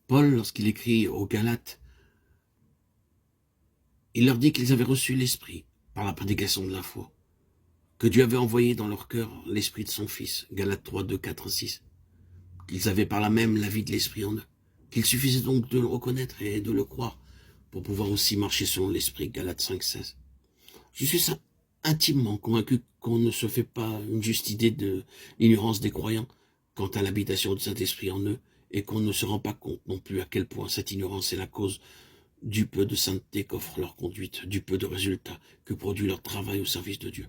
Paul, lorsqu'il écrit aux Galates, il leur dit qu'ils avaient reçu l'Esprit par la prédication de la foi, que Dieu avait envoyé dans leur cœur l'Esprit de son Fils, Galates 3, 2, 4, 6, qu'ils avaient par là même la vie de l'Esprit en eux, qu'il suffisait donc de le reconnaître et de le croire pour pouvoir aussi marcher selon l'Esprit, Galates 5, 16. Je suis intimement convaincu qu'on ne se fait pas une juste idée de l'ignorance des croyants quant à l'habitation du Saint-Esprit en eux, et qu'on ne se rend pas compte non plus à quel point cette ignorance est la cause du peu de sainteté qu'offre leur conduite, du peu de résultats que produit leur travail au service de Dieu.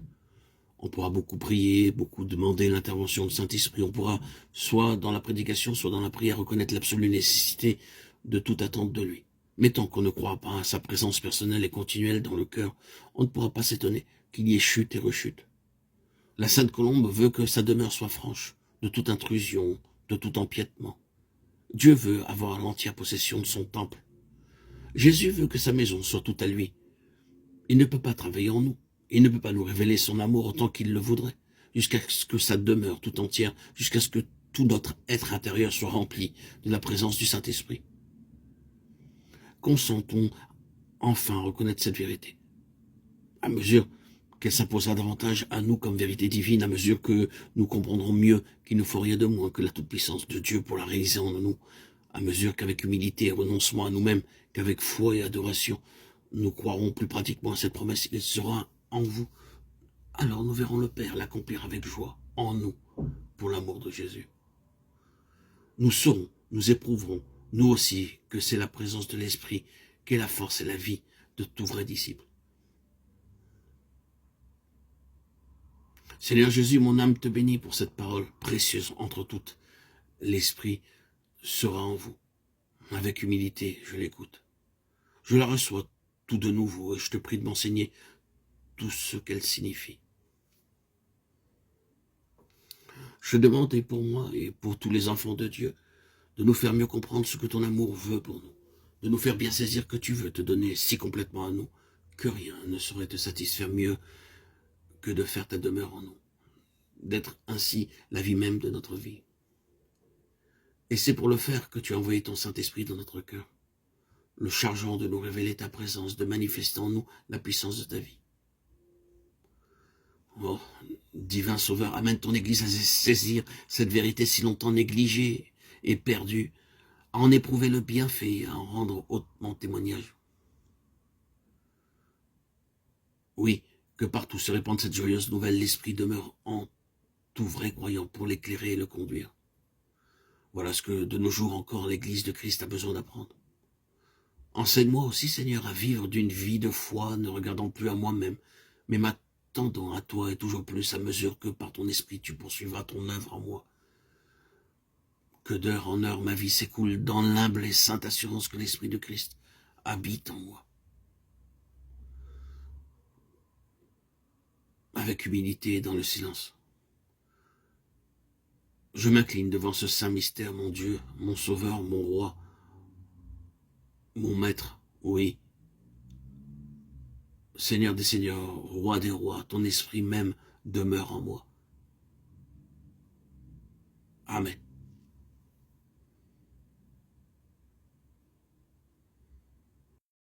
On pourra beaucoup prier, beaucoup demander l'intervention du Saint-Esprit, on pourra, soit dans la prédication, soit dans la prière, reconnaître l'absolue nécessité de toute attente de lui. Mais tant qu'on ne croit pas à sa présence personnelle et continuelle dans le cœur, on ne pourra pas s'étonner qu'il y ait chute et rechute. La Sainte Colombe veut que sa demeure soit franche de toute intrusion, de tout empiètement. Dieu veut avoir l'entière possession de son temple. Jésus veut que sa maison soit toute à lui. Il ne peut pas travailler en nous. Il ne peut pas nous révéler son amour autant qu'il le voudrait, jusqu'à ce que sa demeure tout entière, jusqu'à ce que tout notre être intérieur soit rempli de la présence du Saint-Esprit. Consentons enfin reconnaître cette vérité, à mesure qu'elle s'imposera davantage à nous comme vérité divine, à mesure que nous comprendrons mieux qu'il ne faut rien de moins que la toute-puissance de Dieu pour la réaliser en nous, à mesure qu'avec humilité et renoncement à nous-mêmes, qu'avec foi et adoration, nous croirons plus pratiquement à cette promesse, il sera en vous. Alors nous verrons le Père l'accomplir avec joie en nous, pour l'amour de Jésus. Nous saurons, nous éprouverons, nous aussi, que c'est la présence de l'Esprit qui est la force et la vie de tout vrai disciple. Seigneur Jésus, mon âme te bénit pour cette parole précieuse entre toutes. L'Esprit sera en vous. Avec humilité, je l'écoute. Je la reçois tout de nouveau et je te prie de m'enseigner tout ce qu'elle signifie. Je demande et pour moi et pour tous les enfants de Dieu de nous faire mieux comprendre ce que ton amour veut pour nous, de nous faire bien saisir que tu veux te donner si complètement à nous que rien ne saurait te satisfaire mieux que de faire ta demeure en nous, d'être ainsi la vie même de notre vie. Et c'est pour le faire que tu as envoyé ton Saint-Esprit dans notre cœur, le chargeant de nous révéler ta présence, de manifester en nous la puissance de ta vie. Oh, divin Sauveur, amène ton Église à saisir cette vérité si longtemps négligée et perdue, à en éprouver le bienfait et à en rendre hautement témoignage. Oui, que partout se répande cette joyeuse nouvelle, l'Esprit demeure en tout vrai croyant pour l'éclairer et le conduire. Voilà ce que de nos jours encore l'Église de Christ a besoin d'apprendre. Enseigne-moi aussi, Seigneur, à vivre d'une vie de foi, ne regardant plus à moi-même, mais m'attendant à toi et toujours plus à mesure que par ton esprit tu poursuivras ton œuvre en moi. Que d'heure en heure ma vie s'écoule dans l'humble et sainte assurance que l'Esprit de Christ habite en moi. Avec humilité et dans le silence. Je m'incline devant ce saint mystère, mon Dieu, mon Sauveur, mon Roi, mon Maître, oui. Seigneur des Seigneurs, Roi des Rois, ton esprit même demeure en moi. Amen.